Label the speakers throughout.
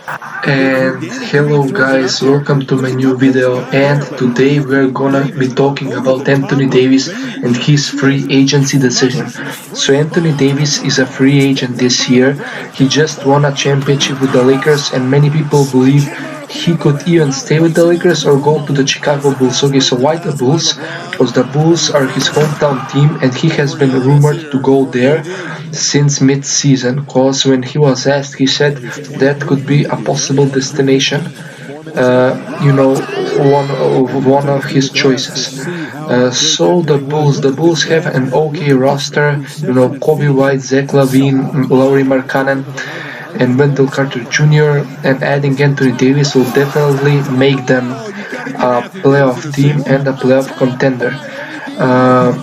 Speaker 1: And hello guys, welcome to my new video, and today we're gonna be talking about Anthony Davis and his free agency decision. So Anthony Davis is a free agent this year. He just won a championship with the Lakers, and many people believe he could even stay with the Lakers or go to the Chicago Bulls. Okay, so why the Bulls? Because the Bulls are his hometown team and he has been rumored to go there since mid-season. Because when he was asked, he said that could be a possible destination. One of his choices. So the Bulls have an okay roster. Kobe White, Zach LaVine, Laurie Markkanen, and Wendell Carter Jr. and adding Anthony Davis will definitely make them a playoff team and a playoff contender. Uh,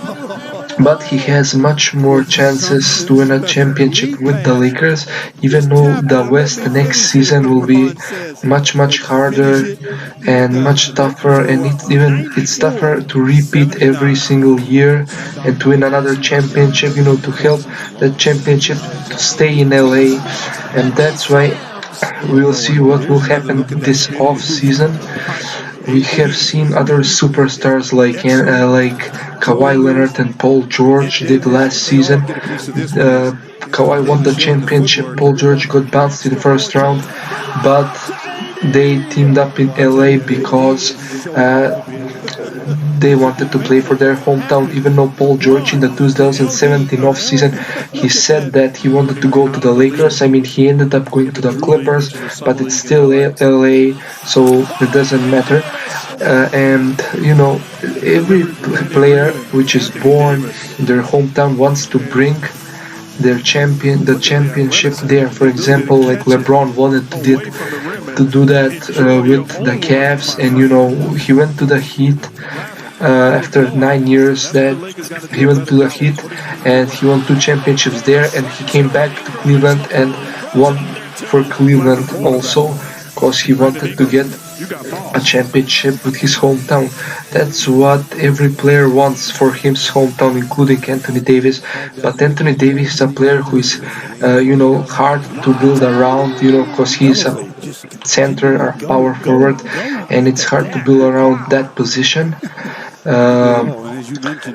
Speaker 1: but he has much more chances to win a championship with the Lakers, even though the West next season will be much harder and much tougher, and it's tougher to repeat every single year and to win another championship. To help that championship to stay in LA, and that's why we'll see what will happen this off season. We have seen other superstars like Kawhi Leonard and Paul George did last season. Kawhi won the championship. Paul George got bounced in the first round, but they teamed up in LA because they wanted to play for their hometown. Even though Paul George in the 2017 offseason he said that he wanted to go to the Lakers. I mean, he ended up going to the Clippers, but it's still LA, so it doesn't matter. And every player which is born in their hometown wants to bring the championship there. For example, like LeBron wanted to do that with the Cavs, and he went to the Heat after 9 years. That he went to the Heat and he won two championships there, and he came back to Cleveland and won for Cleveland also because he wanted to get a championship with his hometown. That's what every player wants for his hometown, including Anthony Davis. But Anthony Davis is a player who is, hard to build around, because he's a center or power forward, and it's hard to build around that position.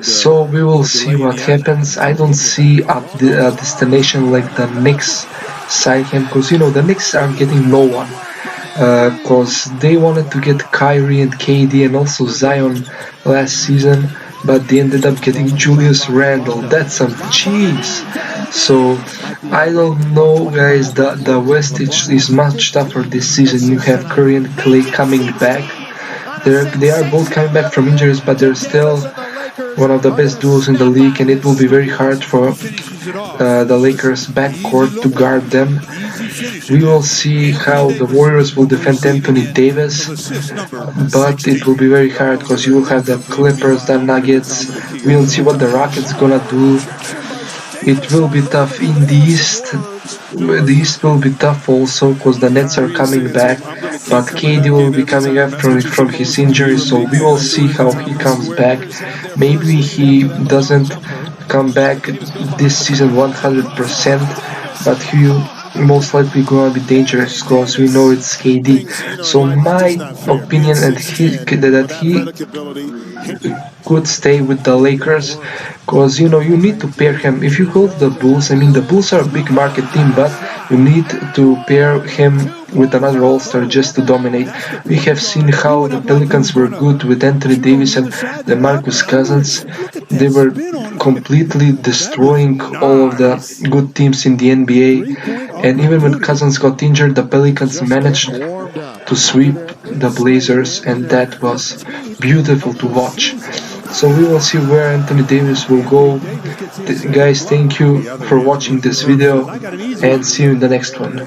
Speaker 1: So we will see what happens. I don't see a destination like the Knicks sign him, because the Knicks are getting no one. Because they wanted to get Kyrie and KD and also Zion last season, but they ended up getting Julius Randle. That's some cheese. So I don't know, guys. The West is much tougher this season. You have Curry and Clay coming back. They are both coming back from injuries, but they're still one of the best duos in the league, and it will be very hard for the Lakers backcourt to guard them. We will see how the Warriors will defend Anthony Davis, but it will be very hard because you will have the Clippers, the Nuggets. We will see what the Rockets gonna do. It will be tough in the East. The East will be tough also because the Nets are coming back, but KD will be coming back from his injury, so we will see how he comes back. Maybe he doesn't come back this season 100%, but he most likely gonna be dangerous because we know it's KD. So my opinion that he could stay with the Lakers, because you need to pair him. If you go to the Bulls, I mean the Bulls are a big market team, but you need to pair him with another All-Star just to dominate. We have seen how the Pelicans were good with Anthony Davis and DeMarcus Cousins. They were completely destroying all of the good teams in the NBA. And even when Cousins got injured, the Pelicans managed to sweep the Blazers, and that was beautiful to watch. So we will see where Anthony Davis will go. Guys, thank you for watching this video, and see you in the next one.